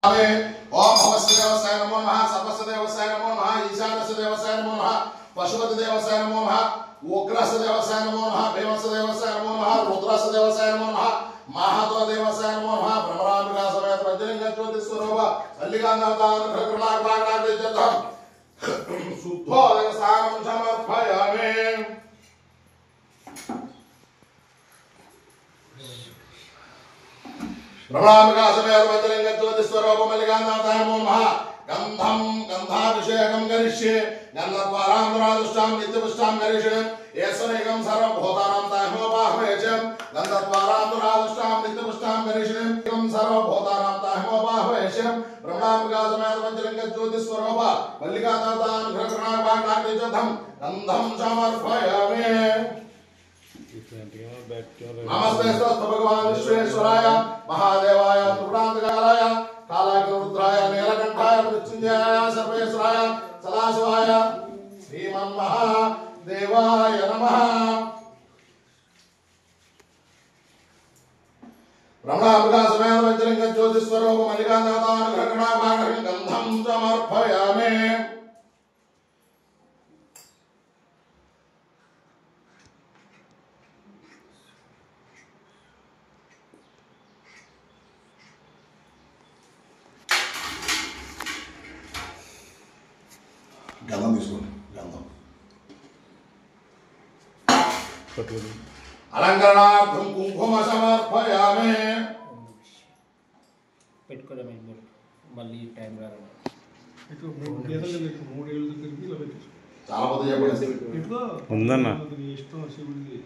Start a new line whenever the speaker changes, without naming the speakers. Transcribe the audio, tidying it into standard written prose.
ओम भवस्य देवसाय नमो नमः सर्वस्य देवसाय नमो नमः ईशानस्य देवसाय नमो नमः पशुपति देवसाय नमो नमः उग्रस्य देवसाय नमो नमः भीमस्य देवसाय नमो नमः रुद्रस्य देवसाय नमो नमः महादेव देवसाय नमो नमः ब्रह्मरांबिका समेत वज्रलिंग ज्योति स्वरूप अल्लिकानाथान कृकरणाग्राग्राग्रजधम शुद्धोदकसानं समर्पयामि। ब्रह्मरांबिका समेत वज्रलिंग ज्योति स्वरूप अल्लिकानाथाय नमो नमः गंधम गंधाभिषेकं करिष्ये गन्धद्वारांतरादुष्टां नित्यपुष्टां करिष्ये येषुनेकं सर्वभूतानां ताह्मोपाह्वयेचं गन्धद्वारांतरादुष्टां नित्यपुष्टां करिष्ये एकं सर्वभूतानां ताह्मोपाह्वयेचं ब्रह्मरांबिका समेत वज्रलिंग ज्योति स्वरूप मल्लिकानाथान घृतकरणाग्राग्रजधम गंधम समर्पयामि। नमस्ते भगवान विश्वेश्वराय महादेवाय त्रिपुरांतकाराय कालाग्निरुद्राय नीलकंठाय मृत्युंजयाय सर्वेश्वराय सदाशिवाय श्रीमन्महादेवाय नमः। ब्रह्मरांबिका समेत वज्रलिंग ज्योति स्वरूप मल्लिकानाथान घृतकरणाग्राग्रजधम गंधम समर्पयामि। गंधम తీసుకోండి गंधम अलंकरणार्थं कुंकुम समर्पयामि।
పెట్టుకోవడమే మళ్ళీ టైం రాదు
ఇటు మూడు కేసులు పెట్టు మూడు ఏళ్ళు తిరిగి ఇలా పెట్టు
చాలా పొద్దు చెప్పండి
ఇట్లా
ఉందన్న
ఇష్టం శివుడిది